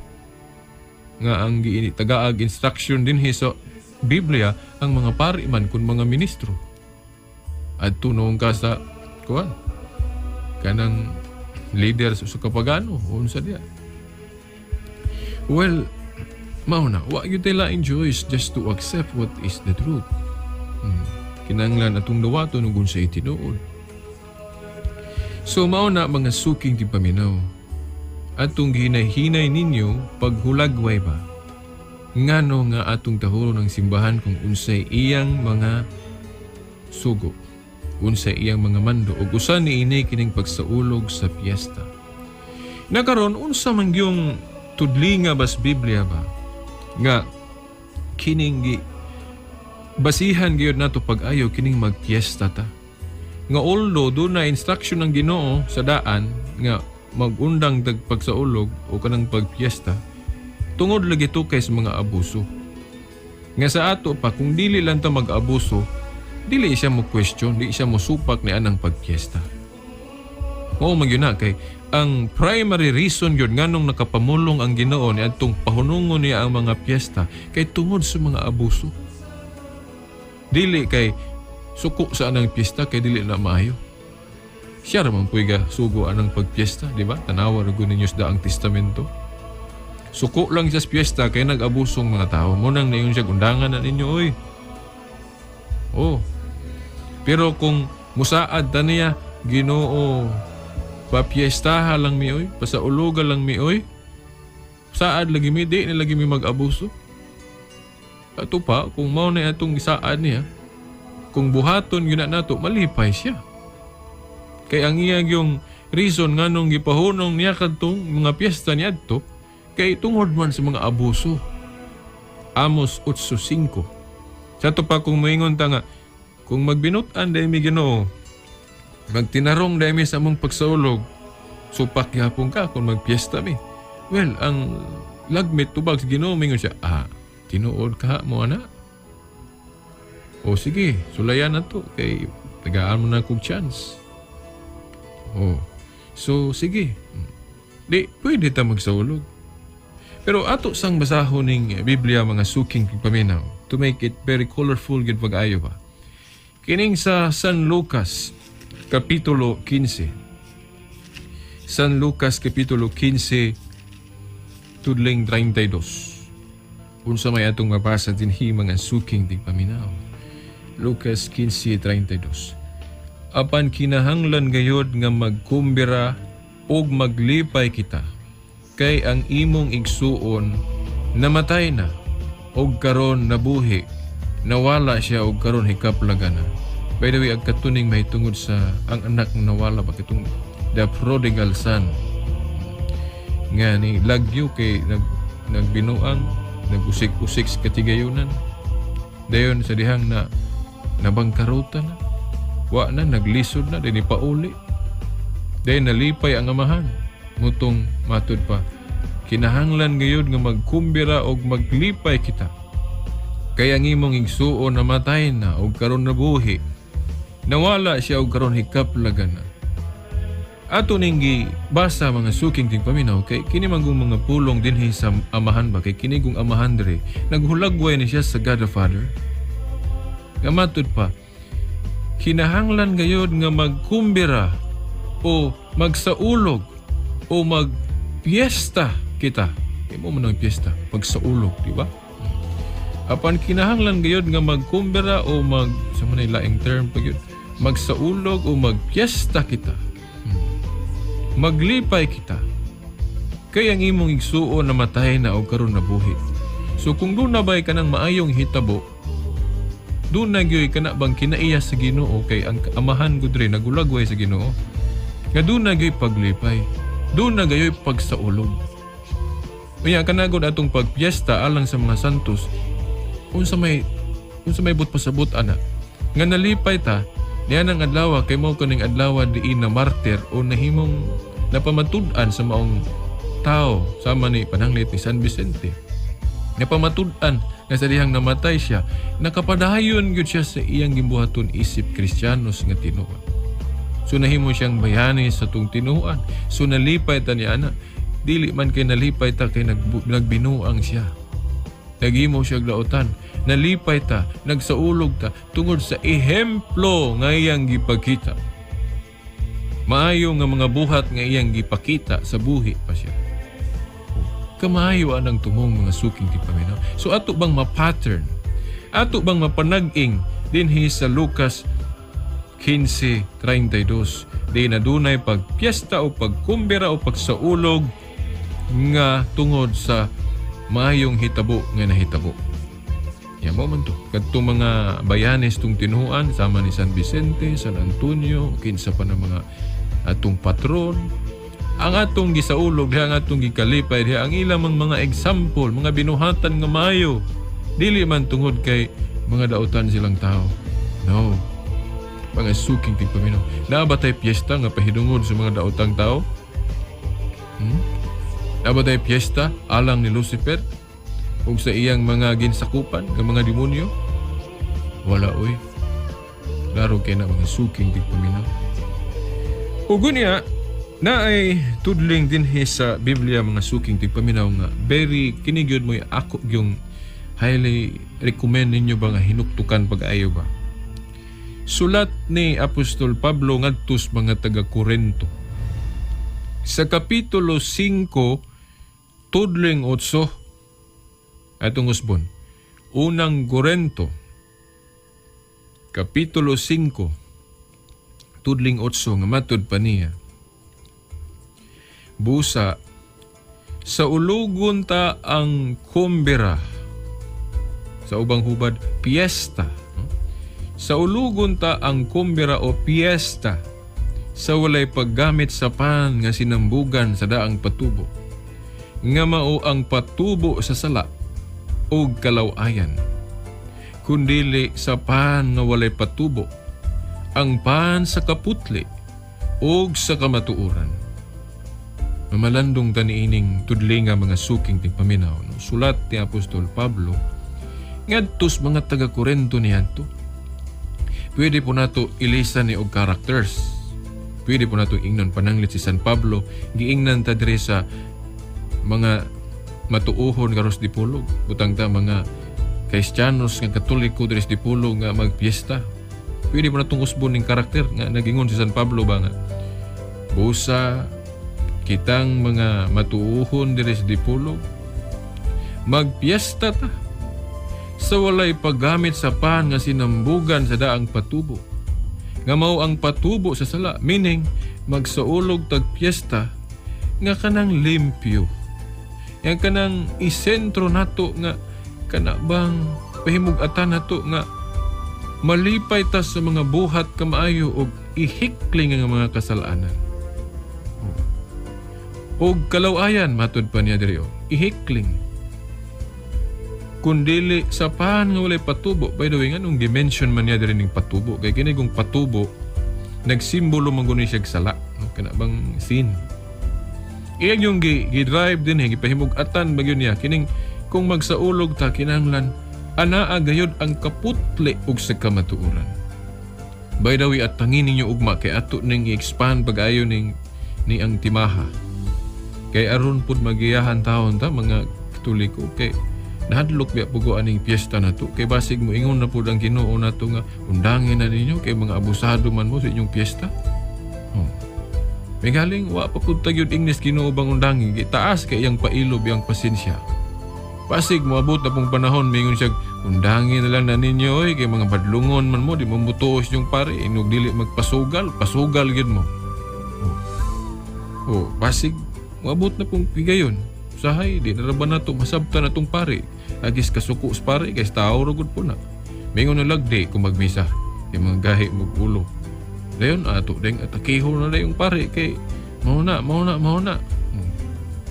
Nga ang tagaag instruction din sa Biblia ang mga pari man kun mga ministro. At tunong ka sa kuan kanang leader sa kapagano unsa diya. Well, mao na wa gyud tila enjoys just to accept what is the truth. Kinanglan atong dawaton ug unsa itinuod. So mao na mga suking tipaminaw. Atong hinay-hinay ninyo paghulagway ba? Ngano nga atong tahuro ng simbahan kung unsay iyang mga sugo, unsay iyang mga mando, ug usa niini kining pagsaulog sa piyesta. Nakaron unsa man gyung tudlinga bas Biblia ba nga kining basihan gyud nato pag-ayo kining magpiyesta ta. Nga although do na instruction ng Ginoo sa daan nga magundang pagsaulog o kanang pagpiyesta, tungod lagi to kay sa mga abuso. Nga sa ato pa, kung dili lang ta mag-abuso, dili siya mo question, dili siya mo supak ni anang pagpiesta. Oo magyun na kay ang primary reason yun nganong nakapamulong ang Ginoo ni adtong pahunungon niya ang mga piyesta kay tungod sa mga abuso. Dili kay suko sa anang piyesta kay dili na maayo. Siya raman puy ga sugo anang pagpiesta, di ba? Tanawa ra gud ninyo sa daang testamento. Suko lang siya sa piyesta kay nag-abusong mga tao. Munang nayon siya undangan na ninyo, oy. Oh. Pero kung musaad ta niya, Ginoo, papiestaha lang mi, oy. Pasauluga lang mi, oy. Saad lagi mi, di na lagi mi mag-abuso. Ato pa, kung mao na atong isaad niya, kung buhaton yun na nato, malipay siya. Kay ang iya yung reason nga nung gipahunong niya kadtong mga piyesta niya to, kay tungod man sa mga abuso. Amos 8:5. Sa to pa kung maingon ta nga, kung magbinutan dahil mi Ginoo, magtinarong dahil mi sa among pagsaulog, supak yapon ka kung magpiyesta mi. Well, ang lagmit tubag sa Ginoo, mingon siya, tinuod ka mo ana? O sige, sulayan na to, kay tagaan mo na kong chance. So sige, di pwede ta magsaulog. Pero ato sang basahon ning Biblia mga suking paminaw to make it very colorful gid pag-ayo ba. Kining sa San Lucas kapitulo 15. San Lucas kapitulo 15 tudling 32. Unsa may atong mabasa dinhi mga suking tigpaminaw. Lucas 15:32. Apan kinahanglan gayod nga magkumbira og maglipay kita, kay ang imong igsuon namatay na og karon nabuhi, nawala siya og karon hikaplagan na. By the way, ang katuning may tungod sa ang anak ng nawala ba kitong the prodigal son. Nga ni lagyo kay nagbinuang, nagusik-usik sa katigayunan. Dayon sa dihang na nabangkarutan na. Wa na, naglisod na, din ipauli. Dahil nalipay ang amahan. Mutong matod pa. Kinahanglan ngayon nga magkumbira o maglipay kita. Kaya ang imong igsuon namatay na o karon nabuhi. Nawala siya o karon hikaplagan na. Ato ninggi basa mga suking tingpaminaw kay kini manggong mga pulong dinhi sa amahan ba kay kini kung amahan dre naghulagway ni siya sa God the Father. Gamatod pa. Kinahanglan gayod nga magkumbira o magsaulog o magpiesta kita. Imo man ang piesta, pagsaulog, di ba? Apan kinahanglan gayod nga magkumbira o sa manay laing term pag yun, magsaulog o magpiesta kita. Maglipay kita. Kay ang imong igsuon namatay na o karon nabuhi. So kung doon na ba'y ka ng maayong hitabo, doon na gyoy ka na bang kinaiya sa Ginoo kay ang amahan gud rin nagulagway sa Ginoo. nga doon na gayoy paglipay, doon na gayoy pagsaulog. Kaya kanagod atong pagpiesta alang sa mga santos, unsa may but pasabot ana nga nalipay ta niyan ang adlaw kay mao kaning adlaw diin na martir o nahimong napamatud-an sa maong tao sama ni pananglit ni San Vicente. Napamatud-an nga sa dihang namatay siya, nakapadayon gyud siya sa iyang gimbuhaton isip Kristiyanos nga tinuod. So nahimo siyang bayani sa tung tinuan. So nalipay ta niya ana. Dili man kay nalipay ta kay nagbinuang siya. Naghimo siya dautan. Nalipay ta, nagsaulog ta tungod sa ehemplo nga iyang gipakita. Maayo nga mga buhat nga iyang gipakita sa buhi pa siya. Kamaayo anang tumong mga suking tipaminaw. So ato bang ma-pattern? Ato bang mapanag-ing dinhi sa Lucas 15:32 di na dunay pagpiesta o pagkumbira o pagsaulog nga tungod sa maayong hitabo nga nahitabo. Ya mo man to. Kadtong mga bayanes tung tinuan sama ni San Vicente, San Antonio, kinsa pa na mga atong patron, ang atong gisaulog, ang atong gikalipay, ang ilang mga example, mga binuhatan nga maayo. Dili man tungod kay mga dautan silang tao. No. Mga suking tigpaminaw. Nabatay piyesta nga pahidungod sa mga daotang tao? Nabatay piyesta alang ni Lucifer o sa iyang mga ginsakupan ng mga demonyo? Wala oy. Laro kay na mga suking tigpaminaw. Ug niya na ay tudling din sa Biblia mga suking tigpaminaw nga very kinigyod mo ako yung highly recommend ninyo ba nga hinuktukan pag-ayo ba? Sulat ni Apostol Pablo ngadtos mga taga-Korinto. Sa kapitulo 5 tudling 8 atong usbon. Unang Korinto kapitulo 5 tudling 8 nga matud pa niya. Busa sa ulugon ta ang kumbira sa ubang hubad piyesta. Sa ulugon ta ang kumbira o piyesta sa walay paggamit sa pan nga sinambugan sa daang patubo. Nga mao ang patubo sa sala o kalawayan. Kundili sa pan nga walay patubo, ang pan sa kaputli o sa kamatuuran. Mamalandong taniining tudlinga mga suking tigpaminaw. No? Sulat ni Apostol Pablo ngadtos mga taga-Korinto niyanto. Pwede po nato ilisan ni og characters. Pwede po nato ingnon pananglit si San Pablo, giingnan ta dire sa mga matuuhon karos dipulog. Butang ta mga Kristiyanos nga Katoliko dire sa dipulog nga magpiesta. Pwede po natong usbon ning karakter nga nagingon si San Pablo ba nga busa kitang mga matuuhon dire sa dipulog magpiesta ta sa walay paggamit sa pan nga sinambugan sa daang patubo. Nga mao ang patubo sa sala, meaning magsaulog tag piyesta nga kanang limpyo. Yang kanang isentro nato nga kanabang pahimug-atan nato nga malipay ta sa mga buhat kamaayo og ihikling nga mga kasalanan. Og kalawayan matud pa niya diri ihikling. Kundili sa pan nga walay patubo. By the way, nganong dimension man niya diri ning patubo? Kay kini kung patubo, nagsimbolo man guni siya sala, no? Kana bang sin. Iyan yung gi-drive din gipahimug-atan bagyo niya kining kung magsaulog ta kinahanglan anaa gayod ang kaputli og sa kamatuoran. By the way, at tangin ninyo ugma kay ato ning i-expand pag-ayo ni ang timaha. Kay aron pud magiyahan taon ta mga Katoliko kay nahadlok biya pugo aning piyesta na to. Kay basig mo ingon na po ang Ginoo na to nga undangin na ninyo kay mga abusado man mo sa inyong piyesta. May galing wa pa pud tagyod English Ginoo bang undangin. Kay taas kay iyang pailob iyang pasensya. Basig mo abot na pong panahon mingon siya undangin na lang na ninyo kay mga badlungon man mo di mo mutuos yung pare inog dili magpasugal gyud mo. Basig mo abot na pong pigayon. Usahay di naraban nato masabta na tong pare. Agis kasuko sa pare kay tao rugod po na. Mingon na lagdi kung magmisa. Yung mga gahi mo ulo. Dayon ato ding atakiho na yung pare kay mauna.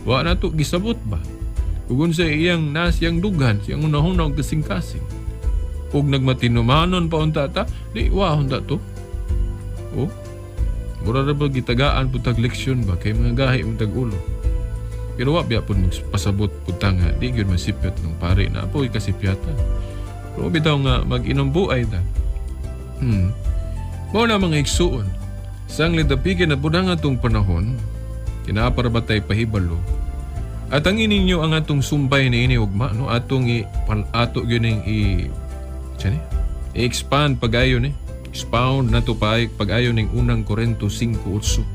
Wa na to gisabot ba? Ugon sa iyang nasiyang dughan, siyang unahunang kasing-kasing. Ug nagmatinumanon pa unta ta, di wa unta to. Oh. Mura ra ba gitagaan putag leksyon ba kay mga gahi tag ulo. Pero wa biya pud magpasabot putang nga di gyud masipyat ng pare na apoy kasipyatan. Pero bitaw nga mag-inom buay ta. Mao na mga igsuon. Sang lidapigin na pud ang atong panahon, kinaparabatay pahibalo. At ang ininyo ang atong sumbay ni ini ugma no atong ato gyud i-expand pagayon expound na to pag-ayon ng unang Korinto 5:8.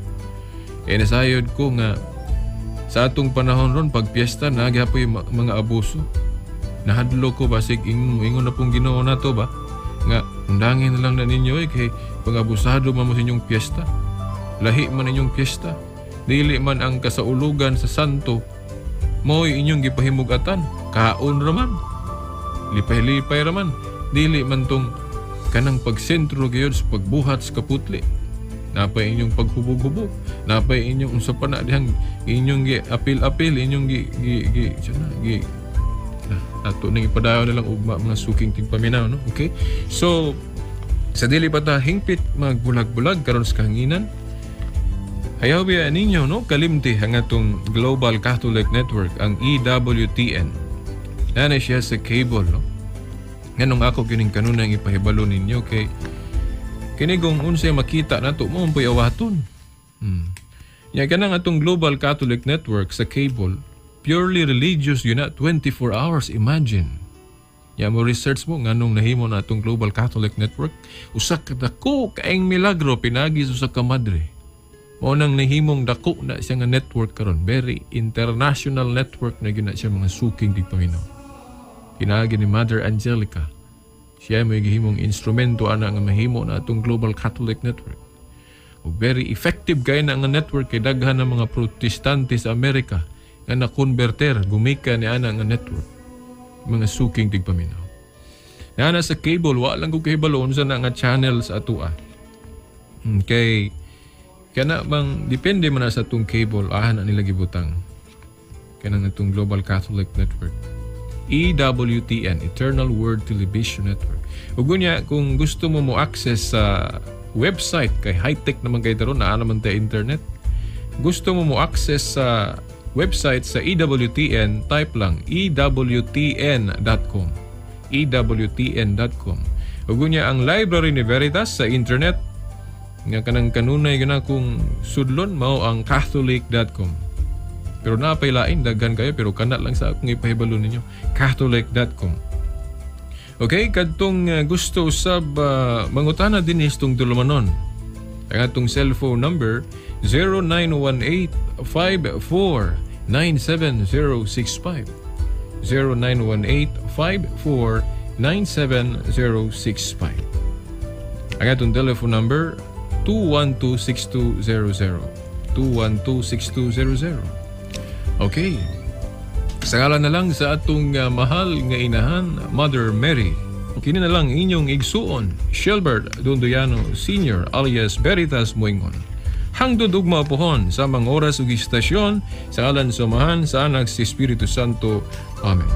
Kaya nasayod ko nga sa atong panahon ron pag piyesta nagyapoy mga abuso. Nahadlo ko basig ingon na pong Ginoo nato ba nga undangin na lang na ninyo kay pag-abusado man mo sa inyong piyesta. Lahi man inyong piyesta. Dili man ang kasaulugan sa santo mo'y inyong gipahimugatan. Kaon raman. Lipay-lipay raman. Dili man tong kanang pagsentro gayud sa pagbuhat sa kaputli. Napay inyong paghubog-hubog. Napay inyong unsa pa na dihang inyong gi-apil-apil, inyong ato nang ipadayon na lang ugma mga suking tingpaminaw, no? Okay? So, sa dili pa ta hingpit magbulag-bulag karon sa kahanginan, ayaw biya ninyo, no? Kalimti ang atong Global Catholic Network, ang EWTN. Nana siya sa cable, no? Nganong ako kining kanunang ipahibalo ninyo kay kinigong unsay makita nato mo poy awaton. Ya kanang atong Global Catholic Network sa cable, purely religious yun na 24 hours, imagine. Ya mo research mo nganong nahimo na atong Global Catholic Network, usa ka dako kaayong milagro pinagi sa ka madre. Mao nang nahimong dako na siya nga network karon, very international network na gyud na siya mga suking tigpaminaw. Pinagi ni Mother Angelica. Siya may gihimong instrumento ana nga mahimo na atong Global Catholic Network. O very effective kay na nga network kay daghan ng mga protestante sa Amerika nga na-converter, gumika ni ana nga network. Mga suking tigpaminaw. Na sa cable, wa lang ko kahibalo unsa na nga channel sa atua. Kay kana bang depende man sa atong cable na nila gibutang. Kana natong Global Catholic Network. EWTN, Eternal Word Television Network. Ug unya kung gusto mo access sa website kay high-tech naman kay daron naa naman ta internet. Gusto mo access sa website sa EWTN, type lang ewtn.com. ewtn.com. Ug unya ang Library ni Veritas sa internet nga kanang kanunay gana kung sudlon mao ang catholic.com. Pero napay lain daghan kayo pero kana lang sa akong ipahibalo ninyo, catholic.com. Okay, kadtong gusto usab mangutana din istong tulumanon. Ang atong cellphone number 0918-54-97065. 0918-54-97065. Ang atong telephone number 212-6200. 212-6200. Okay. Sa ngalan na lang sa atong mahal nga inahan, Mother Mary. Kini na lang inyong igsuon, Shelbert Dondoyano Sr. alias Veritas Moingon. Hangdod ug maapuhon sa mga oras ug istasyon sa ngalan sumahan sa anak si Espiritu Santo. Amen.